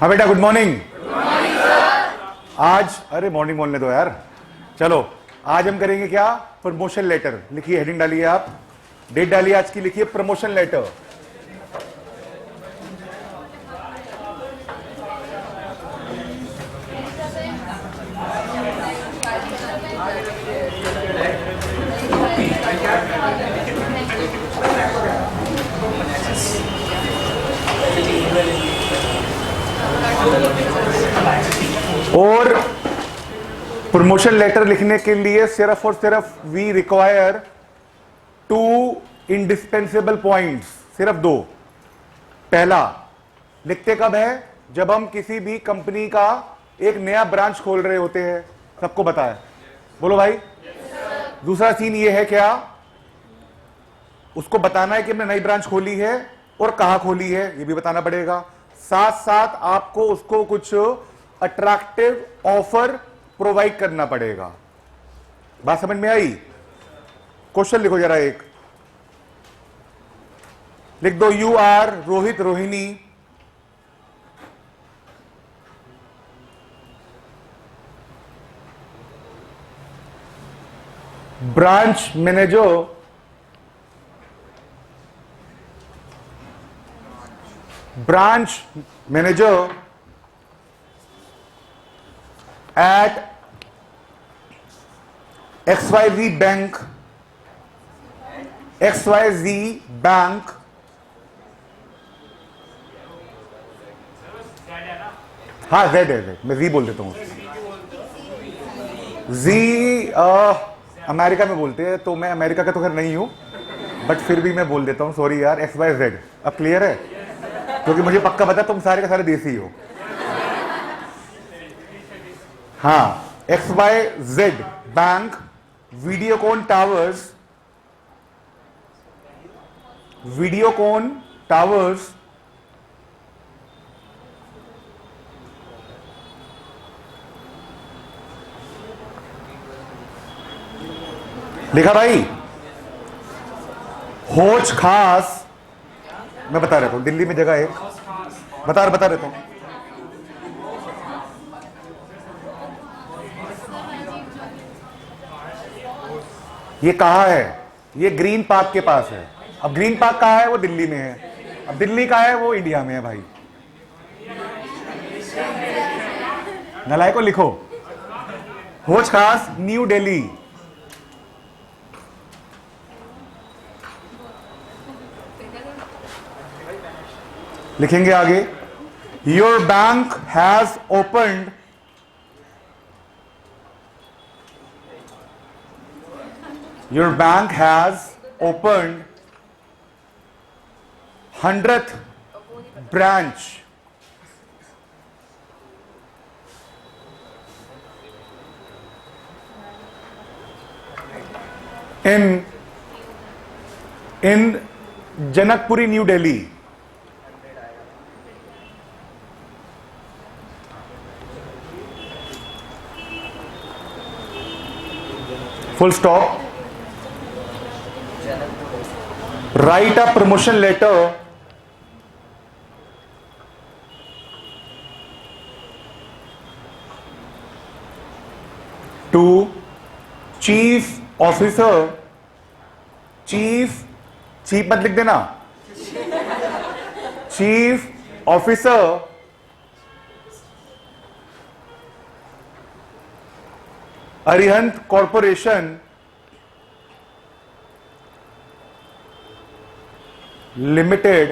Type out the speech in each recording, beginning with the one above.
हाँ बेटा, good morning. आज अरे मॉर्निंग बोलने दो यार। चलो आज हम करेंगे क्या, प्रमोशन लेटर। लिखिए, हेडिंग डालिए, आप डेट डालिए आज की, लिखिए प्रमोशन लेटर। और प्रमोशन लेटर लिखने के लिए सिर्फ और सिर्फ वी रिक्वायर 2 इंडिस्पेंसेबल पॉइंट्स, सिर्फ 2। पहला, लिखते कब है, जब हम किसी भी कंपनी का एक नया ब्रांच खोल रहे होते हैं। सबको पता है, बोलो भाई। दूसरा सीन ये है क्या, उसको बताना है कि हमने नई ब्रांच खोली है और कहां खोली है, ये भी बताना पड़ेगा। साथ साथ आपको उसको कुछ अट्रैक्टिव ऑफर प्रोवाइड करना पड़ेगा। बात समझ में आई? क्वेश्चन लिखो जरा, एक लिख दो। You are Rohit Rohini branch manager at XYZ Bank, XYZ Bank, हाँ Z है, मैं Z बोल देता हूँ। Z अमेरिका में बोलते हैं, तो मैं अमेरिका का तो खैर नहीं हूँ, बट फिर भी मैं बोल देता हूँ, सॉरी यार। XYZ, अब क्लियर है? क्योंकि मुझे पक्का पता तुम सारे के सारे देसी हो। हाँ, XYZ बैंक, वीडियोकॉन टावर्स लिखा भाई। होच खास, मैं बता रहता हूं, दिल्ली में जगह एक बता रहता हूं। ये कहाँ है? ये ग्रीन पार्क के पास है। अब ग्रीन पार्क कहाँ है? वो दिल्ली में है। अब दिल्ली कहाँ है? वो इंडिया में है भाई। नलाय को लिखो, होच खास न्यू दिल्ली। लिखेंगे आगे, your bank has opened Your bank has opened 100th branch in Janakpuri, New Delhi. Full stop. Write a promotion letter to chief officer, chief मत लिख देना, chief officer Arihant Corporation Limited,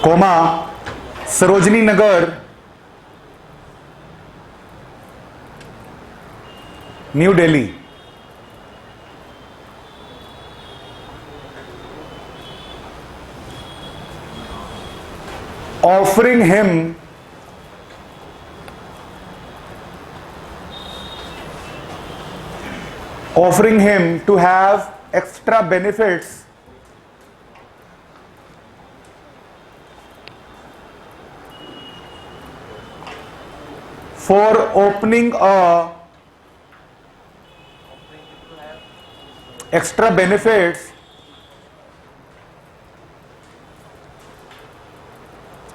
comma Sarojini Nagar, New Delhi. offering him to have extra benefits for opening a extra benefits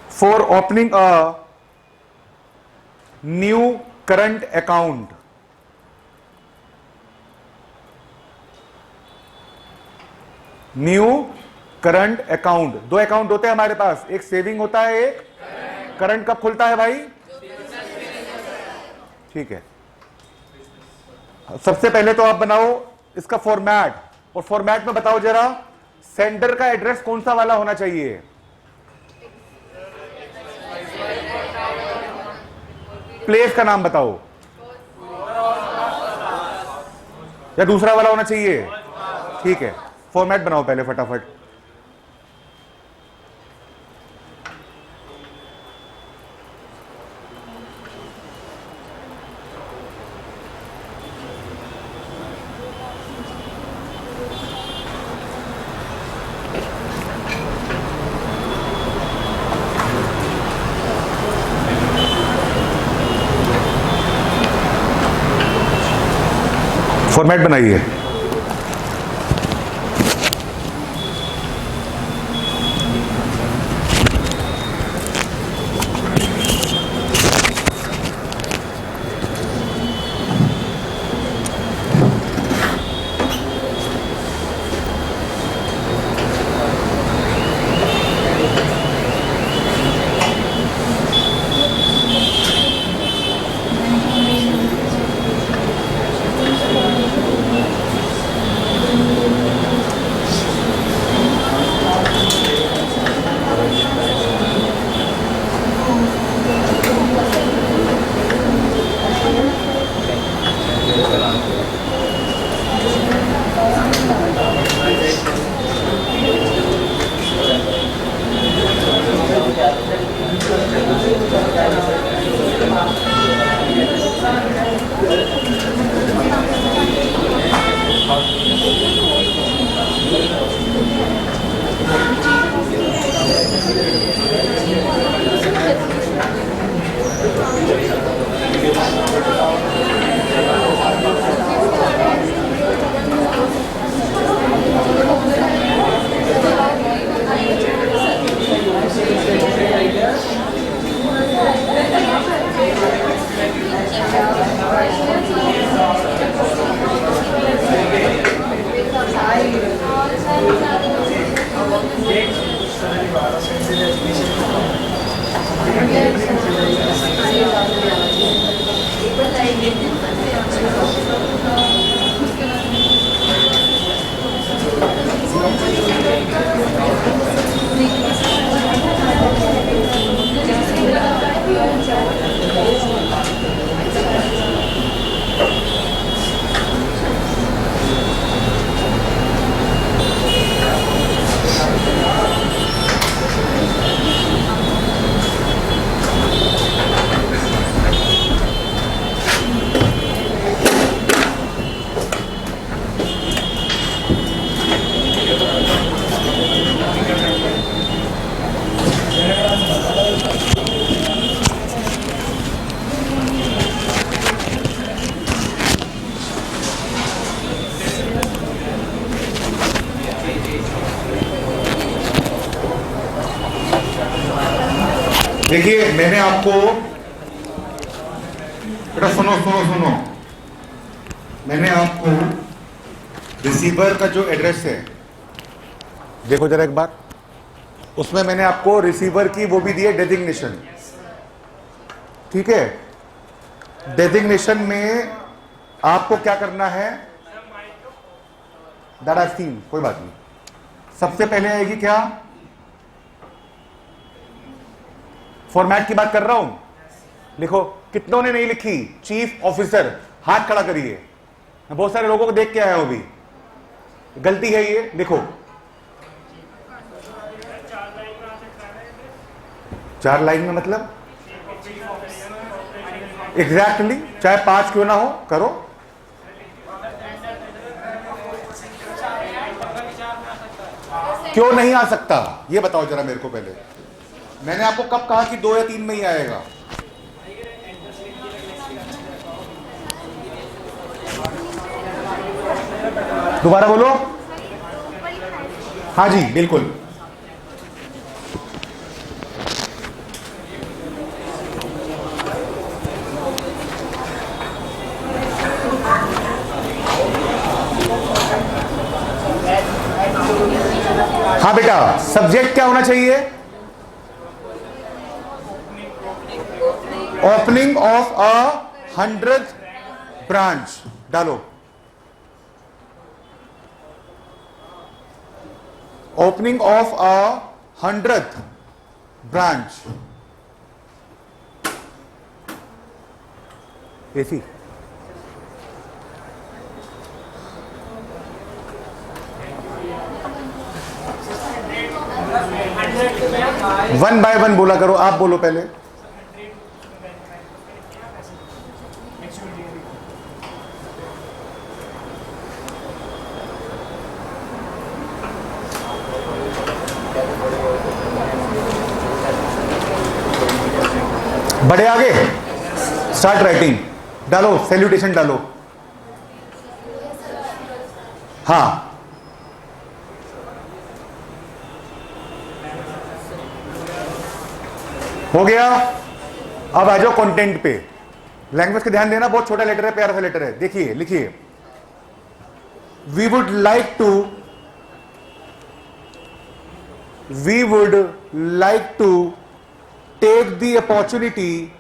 for opening a new current account. New current account, दो account होते हैं हमारे पास, एक saving होता है, एक करंट। कब खुलता है भाई? ठीक है। सबसे पहले तो आप बनाओ इसका फॉर्मेट, और फॉर्मेट में बताओ जरा सेंडर का एड्रेस कौन सा वाला होना चाहिए? प्लेस का नाम बताओ, या दूसरा वाला होना चाहिए? ठीक है, फॉर्मेट बनाओ पहले फटाफट। फॉर्मेट बनाइए। देखिए मैंने आपको, बेटा सुनो सुनो सुनो, मैंने आपको रिसीवर का जो एड्रेस है देखो जरा एक बार, उसमें मैंने आपको रिसीवर की वो भी दी है डेजिग्नेशन। ठीक है, डेजिग्नेशन में आपको क्या करना है, दादा सीन कोई बात नहीं, सबसे पहले आएगी क्या, फॉर्मेट की बात कर रहा हूं, लिखो। कितनों ने नहीं लिखी? चीफ ऑफिसर, हाथ खड़ा करिए। मैं बहुत सारे लोगों को देख के आया हूं अभी, गलती है ये, लिखो। 4 लाइन में मतलब एग्जैक्टली चाहे 5 क्यों ना हो, करो। क्यों नहीं आ सकता ये बताओ जरा मेरे को पहले। मैंने आपको कब कहा कि 2 या 3 में ही आएगा? दोबारा बोलो। हाँ जी बिल्कुल। हाँ बेटा, सब्जेक्ट क्या होना चाहिए? Opening of a 100th branch डालो। Opening of a 100th branch. एसी। वन बाय वन बोला करो, आप बोलो पहले। बढ़े आगे, स्टार्ट राइटिंग। डालो सैल्यूटेशन डालो। हाँ हो गया। अब आ जाओ कंटेंट पे। लैंग्वेज का ध्यान देना, बहुत छोटा लेटर है, प्यारा सा लेटर है। देखिए लिखिए, we would like to take the opportunity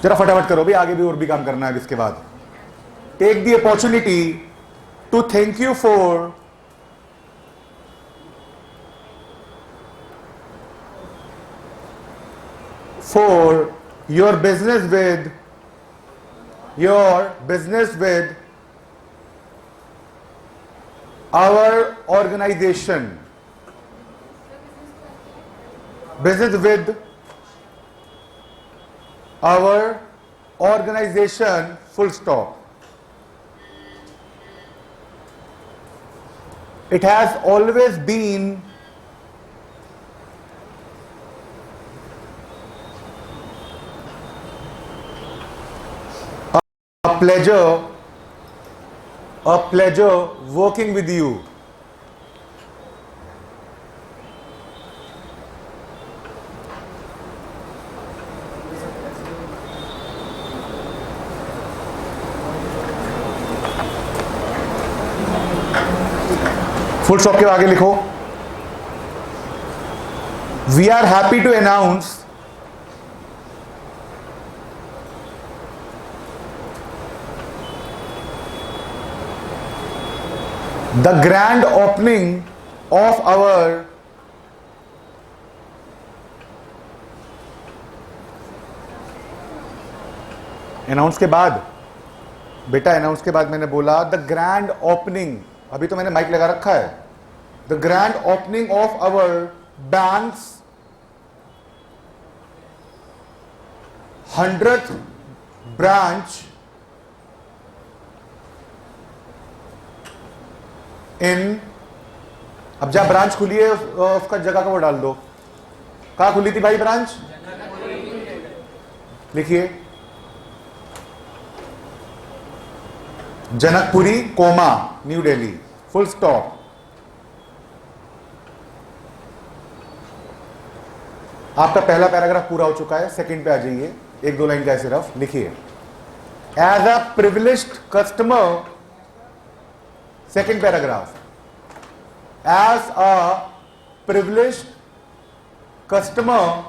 जरा फटाफट करो भी, आगे भी और भी काम करना है इसके बाद। Take the opportunity to thank you for your business with our organization. Business with our organization, full stop. It has always been a pleasure working with you. Full stop के आगे लिखो, we are happy to announce the grand opening of our announce के बाद, बेटा announce के बाद मैंने बोला द ग्रैंड ओपनिंग, अभी तो मैंने माइक लगा रखा है। The grand opening of our bank's 100th branch in, अब जहां ब्रांच खुली है उसका जगह का वो डाल दो। कहां खुली थी भाई ब्रांच? लिखिए, Janakpuri comma New Delhi, full stop. आपका पहला पैराग्राफ पूरा हो चुका है, सेकंड पे आ जाइए, एक दो लाइन का है सिर्फ। लिखिए, as a privileged customer, second paragraph, as a privileged customer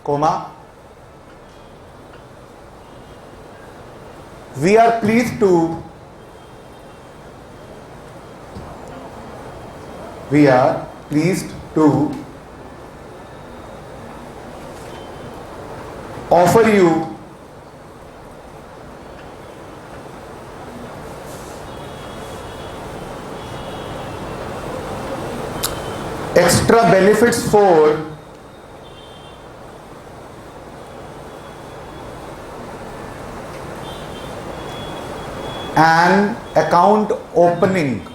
comma, we are pleased to offer you extra benefits for an account opening.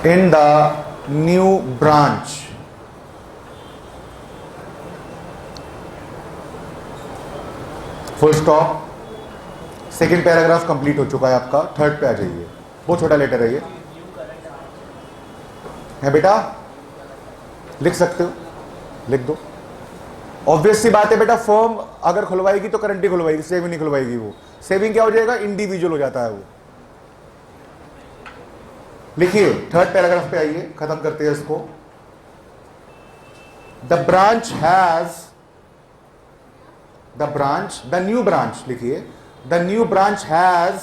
in the new branch. Full stop. Second paragraph complete हो चुका है आपका. Third पे आ जाइए. बहुत छोटा letter है ये. है बेटा? लिख सकते हो, लिख दो. ऑब्वियस सी बात है बेटा, फर्म अगर खुलवाएगी तो करंट ही खुलवाएगी, सेविंग नहीं खुलवाएगी. वो सेविंग क्या हो जाएगा? इंडिविजुअल हो जाता है वो. लिखिए, थर्ड पैराग्राफ पे आइए, खत्म करते हैं इसको. The branch has, the new branch लिखिए. The new branch has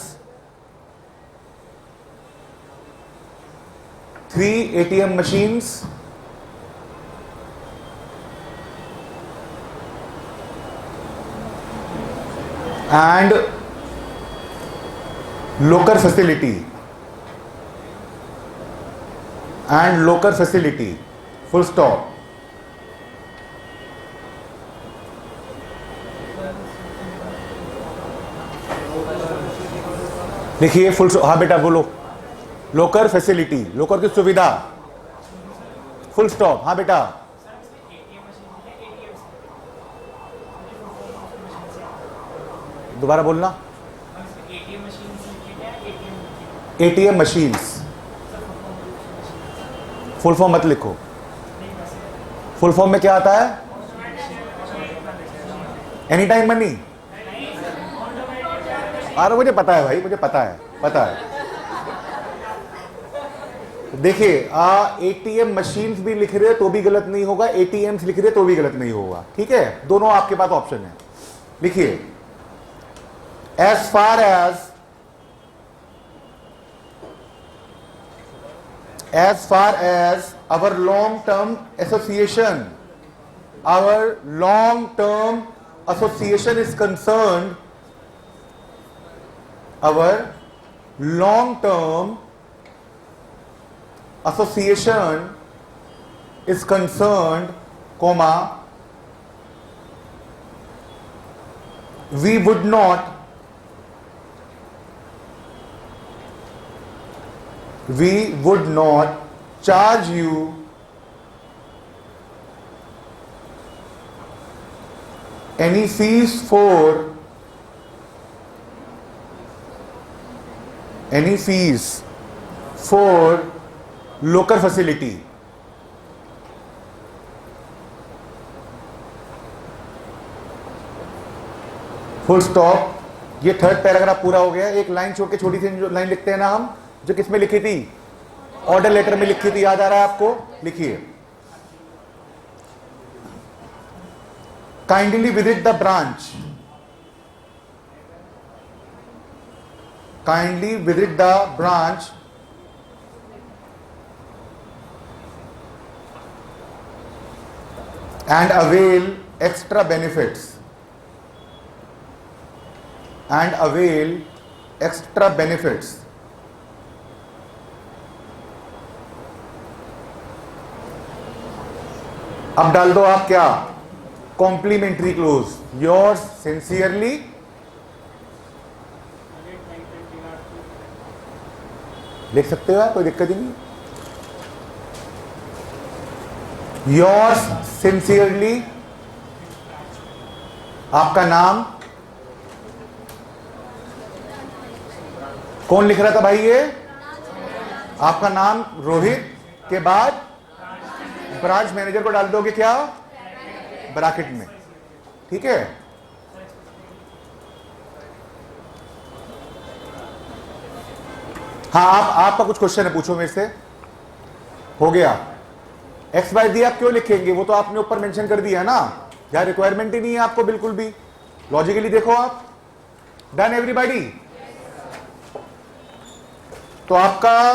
3 ATM machines and locker facility. Full stop. लिखिए फुल. हाँ बेटा बोलो. लोकर फैसिलिटी, लोकर की सुविधा. Full stop. हाँ बेटा. दोबारा बोलना. ATM machines. फुल फॉर्म मत लिखो. फुल फॉर्म में क्या आता है? Any time money. अरे मुझे पता है भाई, मुझे पता है. देखिए, ATM मशीन्स भी लिख रहे तो भी गलत नहीं होगा, ATMs लिख रहे तो भी गलत नहीं होगा. ठीक है, दोनों आपके पास ऑप्शन है. लिखिए, as far as our long term association is concerned, our long term association is concerned, comma, we would not charge you any fees for locker facility. Full stop. ये थर्ड पैराग्राफ पूरा हो गया. एक line छोड़ के छोटी सी line लिखते हैं ना हम, जो किसमें लिखी थी? ऑर्डर लेटर में लिखी थी. याद आ रहा है आपको? लिखिए, kindly visit the branch. Kindly visit the branch and avail extra benefits. अब डाल दो आप क्या? Complimentary close. योर्स सिंसियरली, लिख सकते हो आप, कोई दिक्कत ही नहीं. Yours sincerely. आपका नाम कौन लिख रहा था भाई? ये आपका नाम रोहित के बाद ब्रांच मैनेजर को डाल दोगे क्या? ब्रैकेट में. ठीक है. हाँ, आपका कुछ क्वेश्चन है, पूछो मेरे से. हो गया. XYZ आप क्यों लिखेंगे? वो तो आपने ऊपर मेंशन कर दिया है ना. यार रिक्वायरमेंट ही नहीं है आपको बिल्कुल भी. लॉजिकली देखो आप. Done everybody? तो आपका